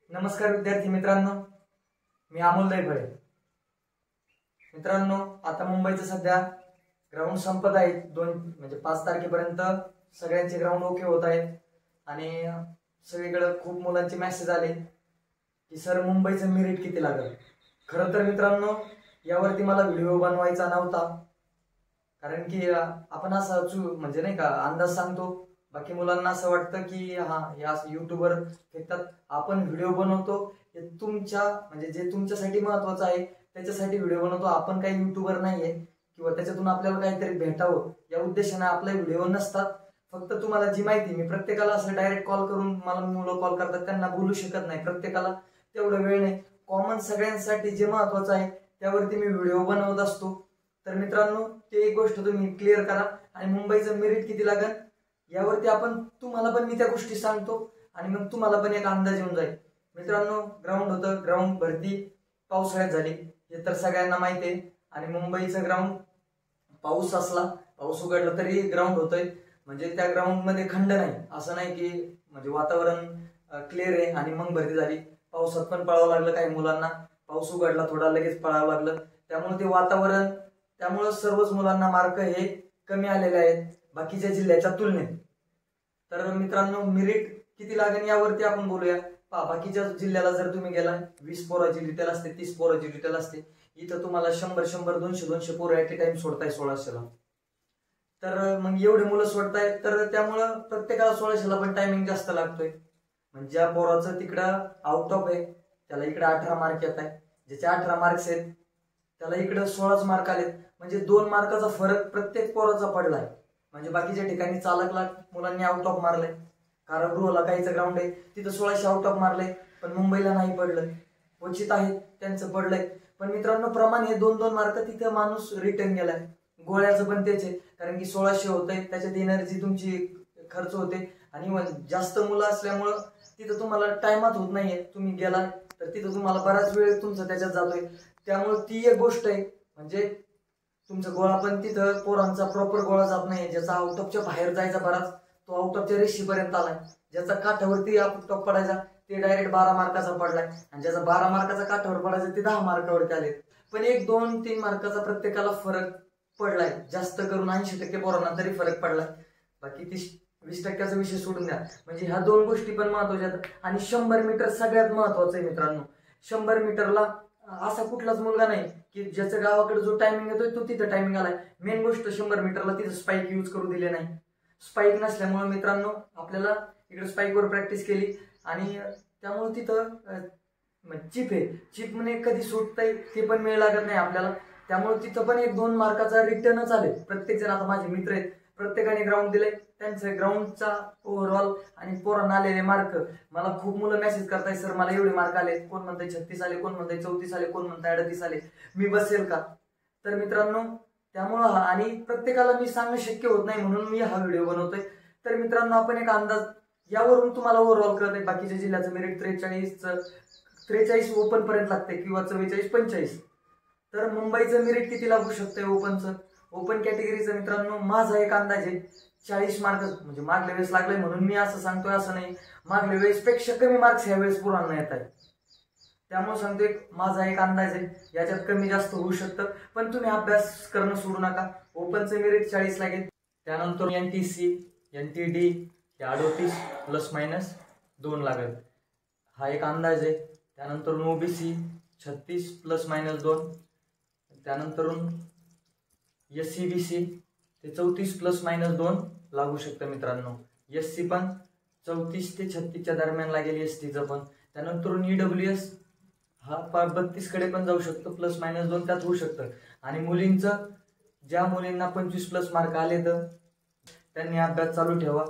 नमस्कार विद्यार्थी मित्रांनो, मी अमोल दैफळे। मित्रांनो, आता मुंबईचं सध्या ग्राउंड संपत आहे। 5 तारखेपर्यंत सगळ्यांचे ग्राउंड ओके होत आहेत आणि सगळीकडे खूप मुलांचे मेसेज आले की सर मुंबईचं मेरिट किती लागेल। खरं तर मित्रांनो, यावरती मला व्हिडिओ बनवायचा नव्हता, कारण की आपण असं म्हणजे नाही का अंदाज सांगतो। बाकी मुलांना असं वाटतं की या युट्यूबर फेकतात, आपण व्हिडिओ बनवतो हे तुमच्या म्हणजे जे तुमच्यासाठी महत्त्वाचं आहे त्याच्यासाठी व्हिडिओ बनवतो। आपण काही युट्यूबर नाहीये किंवा त्याच्यातून आपल्याला काहीतरी भेटावं या उद्देशाने आपले व्हिडिओ नसतात। फक्त तुम्हाला जी माहिती, मी प्रत्येकाला असं डायरेक्ट कॉल करून, मला मुलं कॉल करतात त्यांना बोलू शकत नाही, प्रत्येकाला तेवढा वेळ नाही। कॉमन सगळ्यांसाठी जे महत्त्वाचं आहे त्यावरती मी व्हिडिओ बनवत असतो। तर मित्रांनो, ते एक गोष्ट तुम्ही क्लिअर करा आणि मुंबईचं मेरिट किती लागेल यावरती तुम्हाला पण मी त्या गोष्टी सांगतो आणि मग तुम्हाला पण एक अंदाज येऊन जाईल। मित्रांनो, ग्राउंड होतं, ग्राउंड भरती पावसाळ्यात झाली हे तर सगळ्यांना माहिती आहे। आणि मुंबईचं ग्राउंड पाऊस असला, पाऊस उघडला तरी ग्राउंड होतंय, म्हणजे त्या ग्राउंड मध्ये खंड नाही, असं नाही की म्हणजे वातावरण क्लिअर आहे आणि मग भरती झाली। पावसात पण पळावं लागलं काही मुलांना, पाऊस उघडला थोडा लगेच पळावं लागलं, त्यामुळे ते वातावरण, त्यामुळे सर्वच मुलांना मार्क हे कमी आलेले आहेत बाकीच्या जिल्ह्याच्या तुलनेत। तर मित्रांनो, मेरिट किती लागेल यावरती आपण बोलूया। बाकीच्या जिल्ह्याला जर तुम्ही गेला, 20 पोराची डिटेल असते, 30 पोराची डिटेल असते, इथं तुम्हाला 100 200 पोरं ऍट ए टाइम सोडताय 1600ला। तर मग एवढे मुलं सोडतायत, तर त्यामुळं प्रत्येकाला 1600ला पण टायमिंग जास्त लागतोय। म्हणजे ज्या पोराचं तिकडं आउट ऑफ आहे त्याला इकडे 18 मार्क येत आहे, ज्याचे 18 मार्क्स आहेत त्याला इकडे 16 मार्क आलेत, म्हणजे 2 मार्काचा फरक प्रत्येक पोराचा पडलाय। म्हणजे बाकीच्या ठिकाणी चालकला मुलांनी आउट ऑफ मारलंय, कारागृहाला काहीचं ग्राउंड आहे तिथं 1600 आउट ऑफ मारलंय, पण मुंबईला नाही पडलं। क्वचित आहेत त्यांचं पडलंय, पण मित्रांनो प्रमाण हे 2-2 मार्क तिथं माणूस रिटर्न गेलाय। गोळ्याचं पण तेच आहे, कारण की 1600 होतंय, त्याच्यात एनर्जी तुमची खर्च होते आणि जास्त मुलं असल्यामुळं तिथं तुम्हाला टायमात होत नाहीये। तुम्ही गेला तर तिथं तुम्हाला बराच वेळ तुमचा त्याच्यात जातोय, त्यामुळे ती एक गोष्ट आहे। म्हणजे तुमचा गोळा पण तिथं पोरांचा प्रॉपर गोळा जात नाही, ज्याचा आउट ऑफच्या बाहेर जायचा बराच तो आउट ऑफच्या रेषेपर्यंत आलाय, ज्याचा काठावरती आउट ऑफ पडायचा ते डायरेक्ट 12 मार्काचा पडलाय, आणि ज्याचा 12 मार्काचा काठावर पडायचा ते 10 मार्कावरती आले। पण 1-2-3 मार्काचा प्रत्येकाला फरक पडलाय, जास्त करून 80% पोरांना तरी फरक पडलाय। बाकी 20% विषय सोडून द्या, म्हणजे ह्या 2 गोष्टी पण महत्वाच्या आहेत। आणि 100 मीटर सगळ्यात महत्वाचं आहे मित्रांनो। 100 मीटरला असा कुठलाच मुलगा नाही की ज्याच्या गावाकडे जो टायमिंग येतोय तो तिथं टायमिंग आलाय। मेन गोष्ट 100 मीटरला तिथं स्पाइक यूज करू दिले नाही। स्पाइक नसल्यामुळे मित्रांनो आपल्याला इकडे स्पाइकवर प्रॅक्टिस केली आणि त्यामुळे तिथं चिप आहे, चिप म्हणजे कधी सुटतंय ते पण वेळ लागत नाही आपल्याला, त्यामुळे तिथं पण 1-2 मार्काचा रिटर्नच आले। प्रत्येक जण, आता माझे मित्र आहेत प्रत्येकाने ग्राउंड दिले, त्यांचं ग्राउंडचा ओव्हरऑल आणि पोरांना आलेले मार्क, मला खूप मुलं मेसेज करताय सर मला एवढे मार्क आले, कोण म्हणताय 36 आले, कोण म्हणताय 34 आले, कोण म्हणताय 38 आले, मी बसेल का? तर मित्रांनो त्यामुळं आणि प्रत्येकाला मी सांगणं शक्य होत नाही म्हणून मी हा व्हिडिओ बनवतोय। तर मित्रांनो, आपण एक अंदाज यावरून तुम्हाला ओव्हरऑल कळत आहे बाकीच्या जिल्ह्याचं मेरिट 43 ओपन पर्यंत लागते किंवा 44-45। तर मुंबईचं मेरिट किती लागू शकतंय ओपनचं? ओपन कॅटेगरीचं मित्रांनो माझा एक अंदाज आहे 40 मार्क, म्हणजे मागल्या वेळेस लागले म्हणून मी असं सांगतोय असं नाही, मागल्या वेळेस पेक्षा कमी मार्क्स ह्या वेळेस पोरांना येत आहेत, त्यामुळे सांगतोय माझा एक अंदाज आहे, याच्यात कमी जास्त होऊ शकतं। पण तुम्ही अभ्यास करणं सोडू नका, ओपनचं मेरिट 40 लागेल। त्यानंतर NTC NTD 38 ±2 लागेल, हा एक अंदाज आहे। त्यानंतर OBC 36 ±2, त्यानंतर SCBC ते 34 ±2 लागू शकतं मित्रांनो। SC पण 34 ते 36च्या दरम्यान लागेल, STचं पण। त्यानंतर EWS हा 32 कडे पण जाऊ शकतो, ±2 त्यात होऊ शकतं। आणि मुलींचं, ज्या मुलींना 25+ मार्क आले तर त्यांनी अभ्यास चालू ठेवा,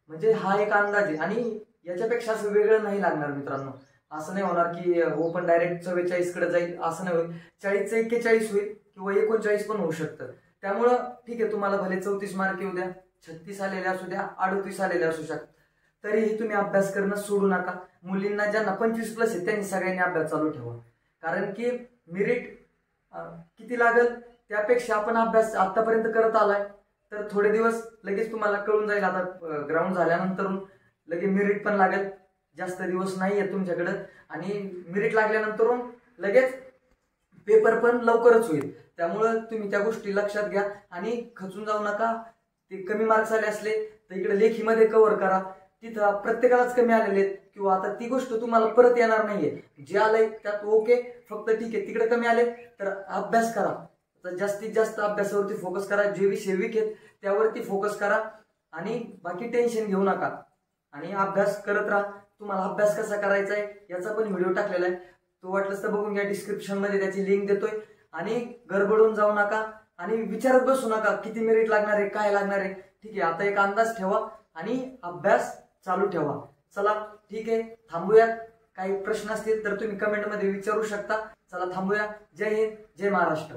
म्हणजे हा एक अंदाज आहे। आणि याच्यापेक्षा असं वेगळं नाही लागणार मित्रांनो, असं नाही होणार की ओपन डायरेक्ट 44 कडे जाईल, असं नाही होईल, 40 41 होईल किंवा 39 पण होऊ शकतं। त्यामुळं ठीक आहे, तुम्हाला भले 34 मार्क येऊ द्या, 36 आलेले असू द्या, 38 आलेले असू शकतात, तरीही तुम्ही अभ्यास करणं सोडू नका। मुलींना ज्यांना 25+ आहे त्यांनी सगळ्यांनी अभ्यास चालू ठेवा, कारण की मेरिट किती लागेल त्यापेक्षा आपण अभ्यास आतापर्यंत करत आलाय, तर थोडे दिवस लगेच तुम्हाला कळून जाईल। आता ग्राउंड झाल्यानंतर लगेच मेरिट पण लागेल, जास्त दिवस नाहीये तुमच्याकडे आणि मेरिट लागल्यानंतर लगेच पेपर पण लवकरच होईल। त्यामुळे तुम्ही त्या गोष्टी लक्षात घ्या आणि खचून जाऊ नका। ते कमी मार्क्स आले असले तर इकडे लेखीमध्ये कव्हर करा, तिथं प्रत्येकालाच कमी आलेले आहेत किंवा आता ती गोष्ट तुम्हाला परत येणार नाहीये, जे आलंय त्यात ओके, फक्त ठीक आहे तिकडे कमी आले तर अभ्यास करा, तर जास्तीत जास्त अभ्यासावरती फोकस करा, जे विषय वीक आहेत त्यावरती फोकस करा आणि बाकी टेन्शन घेऊ नका आणि अभ्यास करत राहा। तुम्हाला अभ्यास कसा करायचा आहे याचा पण व्हिडिओ टाकलेला आहे, तो वाटलंच तर बघून घ्या, डिस्क्रिप्शन मध्ये त्याची लिंक देतोय। आणि गडबडून जाऊ नका आणि विचारत बसू नका किती मेरिट लागणार आहे, काय लागणार आहे। ठीक आहे, आता एक अंदाज ठेवा आणि अभ्यास चालू ठेवा। चला ठीक आहे, थांबूयात। काही प्रश्न असतील तर तुम्ही कमेंट मध्ये विचारू शकता। चला थांबूया। जय हिंद, जय महाराष्ट्र।